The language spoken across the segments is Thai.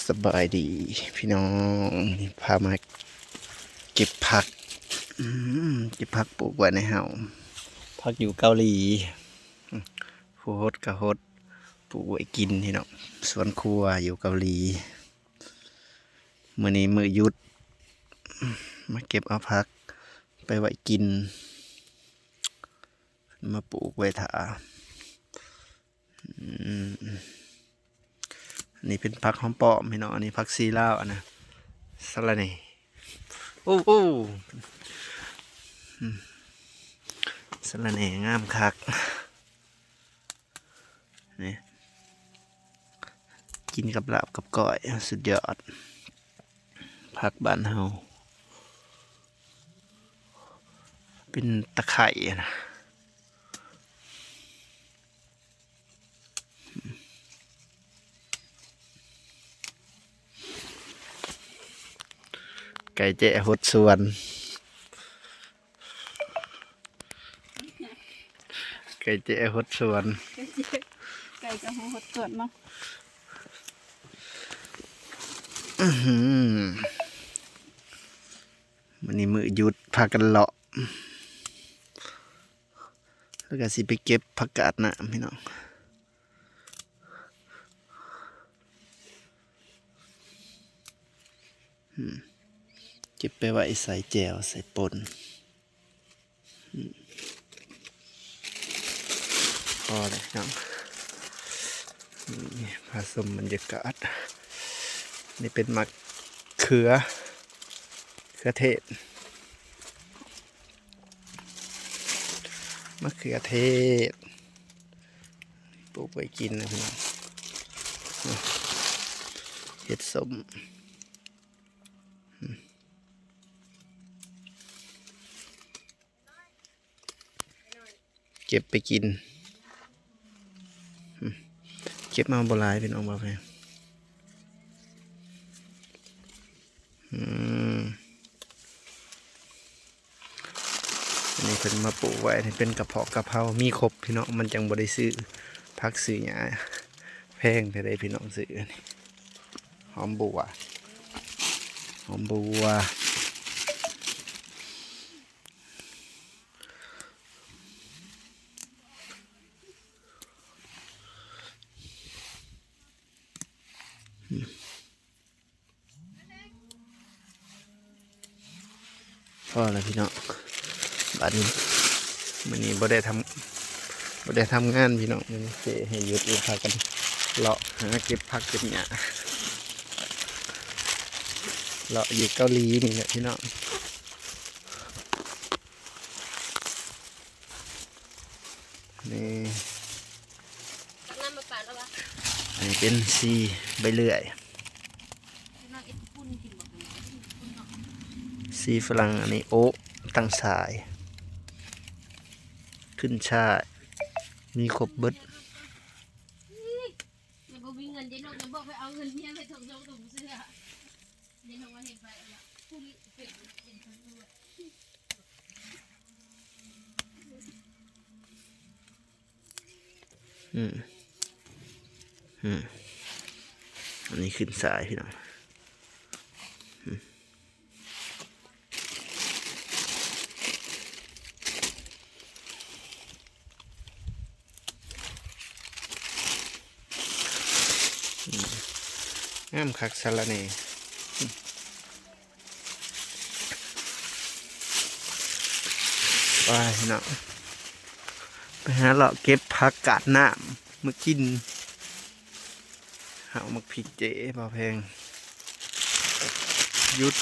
สบายดีพี่น้องนี่พามาเก็บผักเก็บผักปลูกไว้ในเฮาผักอยู่เกาหลีโฮดกะโฮดปลูกไว้กินพี่น้องสวนครัวอยู่เกาหลีมื้อนี้มื้อหยุดมาเก็บเอาผักไปไว้กินมาปลูกไว้ถาอันนี้เป็นผักหอมป้อมพี่น้องอันนี้ผักซีลาวอันนะสะระแหน่โอ้โหสะระแหน่งามคักนี่กินกับลาบกับก้อยสุดยอดผักบ้านเฮาเป็นตะไคร่นะไก่แจ้หดสวนไก่แจ้หดสวนไก่กับหัวหดสวนเนาะวันนี้มือหยุดพากันเลาะแล้วก็สิไปเก็บผักกาดน้ำพี่น้องเก็บไปไว้ใส่แจวใส่ปนพอเลยน้องนี่ผสมบรรยากาศนี่เป็นมะเขือเทศมะเขือเทศปลูกไว้กินนะพี่น้องเห็ดสมเก็บไปกินเก็บมาโบราณเป็นออกมาแพงอันนี้เป็นมาปลูกไว้นี่เป็นกระเพาะกะเพรามีครบพี่น้องมันจังบริซื้อพักซื้อหยาแพงแต่ได้พี่น้องซื้อนี่หอมบัวพอแล้วพี่น้องบัดนี้มันนี้บ่ได้ทำงานพี่น้องมันเจให้หยุดพากันเลาะหาเก็บผักเก็บหญ้าเลาะอยู่เกาหลีนี่แหละพี่น้องนี่อันนี้เป็นซีใบเลื่อยซีฝรั่งอันนี้โอ๊กตั้งสายขึ้นช่ายมีครบเบิดอันนี้ขึ้นสายพี่น้องงามคักสะระแหน่ไปพี่น้องไปหาเลาะเก็บผักกาดน้ำมากินหามักพริกเจ๊บ่แพงหยุด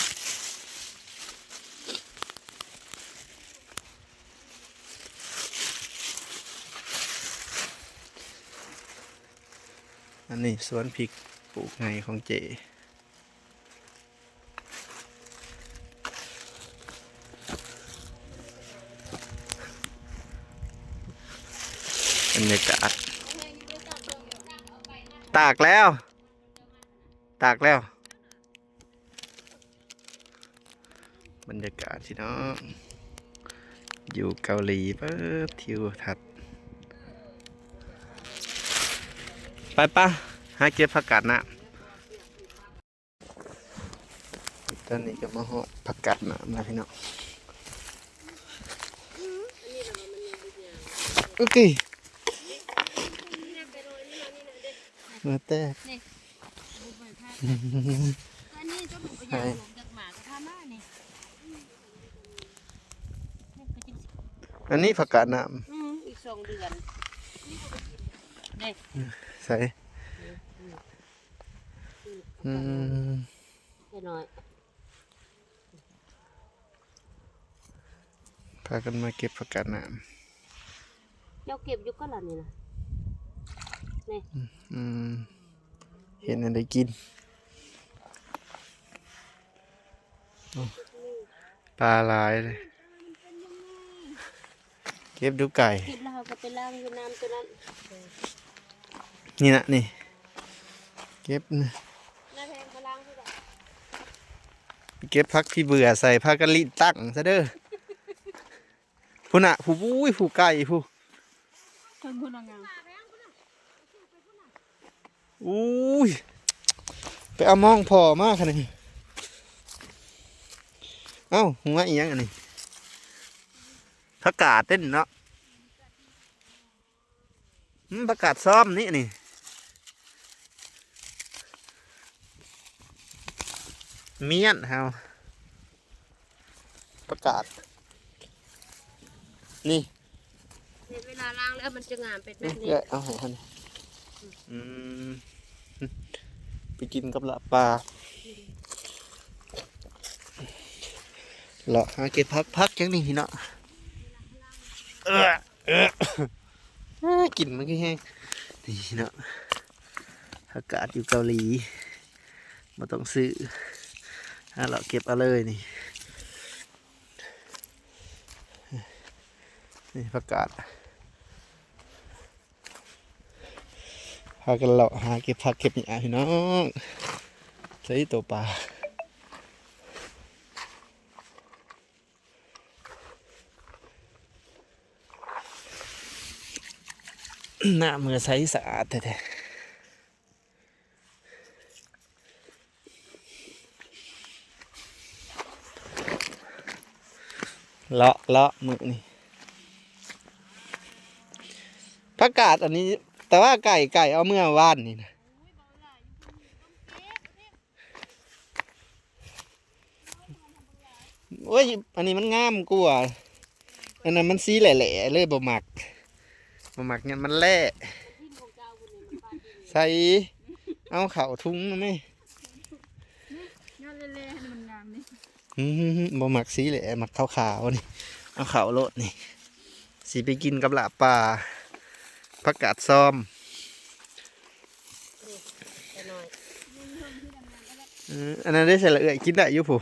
อันนี้สวนพริกปลูกไงของเจบรรยากาศตากแล้วบรรยากาศที่น้องอยู่เกาหลีเปิดทิวทัศน์ไปหาเก็บผักกาดนะ ตอนนี้ก็มาฮอดผักกาดน้ำนะพี่น้องโอเคมาแต่ อันนี้เจ้าหมูกระยางหลงจากหมาก็ทำมาเนี่ย อันนี้ผักกาดน้ อีก2 เดือนนี่ ำใส่อืม แค่น้อย พากันมาเก็บผักกาดน้ เจ้าเก็บอยู่ก็หล่ะนี่นะนี่ ำเห็นอะไรกินโอ้ปลาหลายเลยเก็บดูไก่ เก็บแล้วเราก็ไปล้างอยู่น้ำตัวนั้น นี่นะนี่เก็บนะ น้าแพงไปล้างที่ไหน เก็บพักพี่เบื่อใส่ผ้ากะลิตั้งซะเด้อผู้น่ะผู้บุ้ยผู้ไก่ผู้ คนพูดงาม อุ้ยไปเอามองพอมากขนาดนี้เอ้าหัวอีหยังอันนี้ผักกาดเต้นเนาะผักกาดซ้อมนี่เมียนเฮาผักกาดนี่ เวลาล้างแล้วมันจะงามเป็นแบบนี้ เอาให้ท่านไปกินกับละปลาเลาะหาเก็บพักจังนี่เนาะกินมันก็แห้งนี่เนาะอากาศอยู่เกาหลีมาต้องซื้อหาเราเก็บเอาเลยนี่ผักกาดพากันเลาะหาเก็บผักเก็บหญ้าพี่น้องใส่ตัวปลาหน้ามือใสสะอาดแท้ๆเลาะมือนี่ผักกาดอันนี้แต่ว่าไก่เอาเมื่อวานนี่นะโอ้ยอันนี้มันงามกว่าอันนั้นมันสีแหล่ๆเลยบ่หมักเนี่ยมันแหล่ใส่เอาเข่าทุ้งนะแม่ ยอดเล่ๆให้มันงามนี่ บ่หมักสีแหล่หมักขาวๆนี่เอาเข่าโลดนี่สีไปกินกับลาบปลาผักกาดซ้อม แค่น้อย อันนั้นได้ใส่ละเอื่อยกินได้อยู่ผู้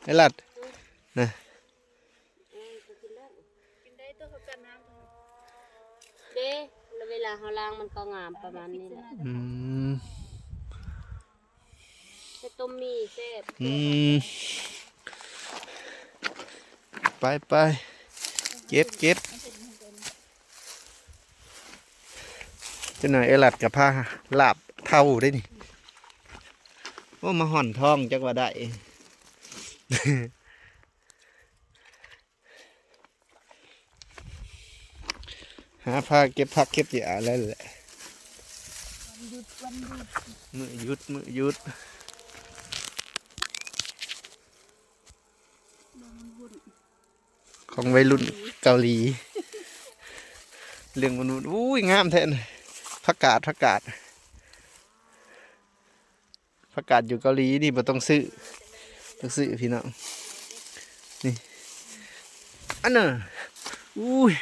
ไอ้หลัดนะ กินได้ตัวเขากันน้ำเด้แล้วเวลาเขาล้างมันก็งามประมาณนี้แหละ ไปต้มมีแซ่บ ไปเก็บจะหน่อยไอ้หลัดกับผ้าลาบเท่าได้นี่ว่ามาห่อนท้องจักว่าได้ หาผ้าเก็บผักเก็บหญ้าอะไรแหละมือหยุดของวัยรุ่นเกาหลี เรื่องมนุษย์อุ้ยงามแท้นะผักกาดอยู่เกาหลีนี่บ่ต้องซื้อพี่น้องนี่อันน่ะอุ้ย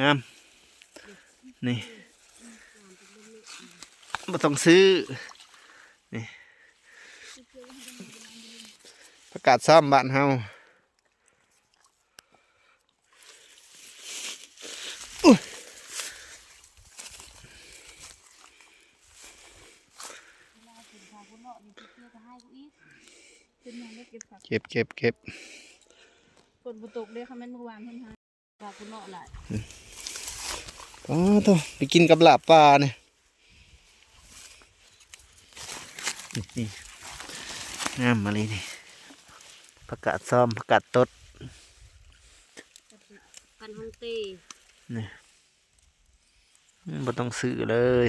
งามนี่บ่ต้องซื้อนี่ผักกาดซ้ำบ้านเฮาเก็บ ฝนบุตกเลยค่ะแม่นเมื่อวานเพิ่นหาปลาคุณเนาะหลาย อ๋อตัวไปกินกับลาบปลาเนี่ยนี่ งามมาเลยนี่ประกาศซ้อมประกาศตด พันห้องตี นี่บ่ต้องซื้อเลย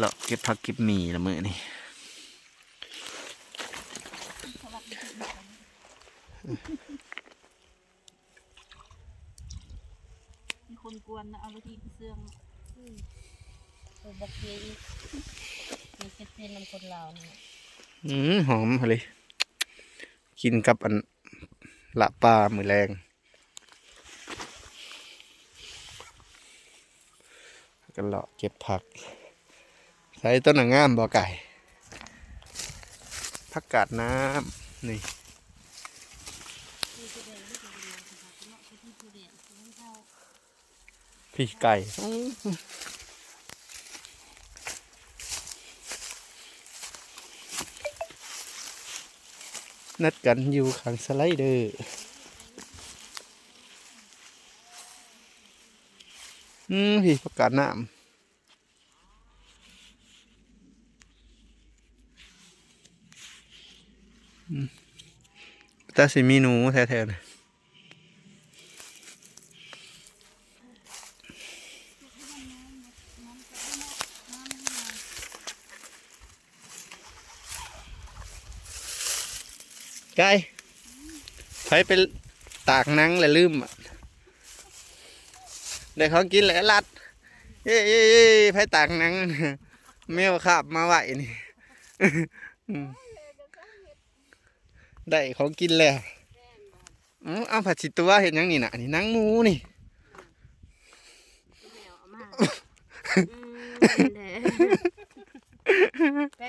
หรอกเก็บผักเก็บหมี่ละมื้อนี่ มีคนกวนนะเอาไปที่เสื่อง ตัวบักเยอีกมีเส้นน้ำคนลาวนี่ หอมมาเลย กินกับอันละปลามือแรงกันเลาะเก็บผัก ใส่ต้นหนังงามบ่ไก่ผักกาดน้ำนี่ ที่ทุเรียนที่ทุเรียนค่ะเนาะที่ทุเรียนที่เข้า พี่ไก่นัดกันอยู่ข้างสไลเดอร์พี่ผักกาดน้ำแต่สิมีหนูแท้ๆนะไก่ไผไปตากหนังแล้วลืมอะได้ของกินแล้วลัดเย้เย้เย้ไผตากหนังแมวขาบมาไหวนี่ได้ของกินแล้วเอาผัดสิตัวเห็นยังนี่น่ะนี่หนังหมูนี่ แมวเอามา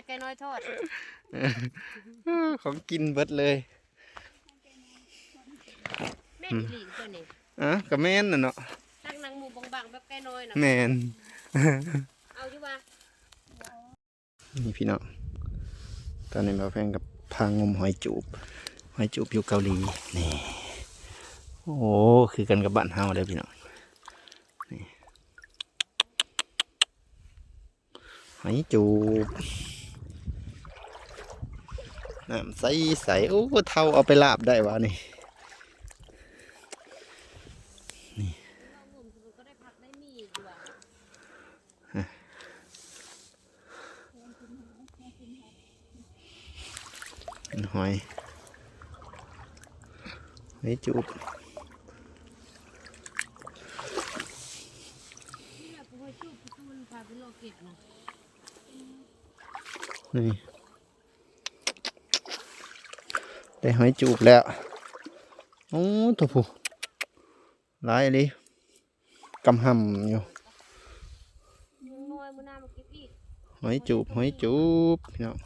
แกน้อยทอด ของกินเบิดเลย แม่นหลีกตัวนี้ ก็แม่นน่ะเนาะ ตั้งนางหมูบางๆแบบแกน้อยนะ แม่น เอาอยู่ว่า นี่พี่น้องตอนนี้เราแพงกับพางมหอยจูบอยู่เกาหลีนี่โอ้คือกันกับบ้านเฮาเลยพี่น้องนี่หอยจูบน้ำใสโอ้เท่าเอาไปลาบได้วะนี่ เรางมมันก็ได้พักได้มีอยู่ว่า หอยจูบ ที่เราไปจุบประตูมันพาไปโลเก็บนะ นี่ได้หอยจูบแล้วโอ้ตัวผู้หลายเลยกำห่ำอยู่ น้อยมันน่ามาเก็บอีก หอยจูบพี่น้อง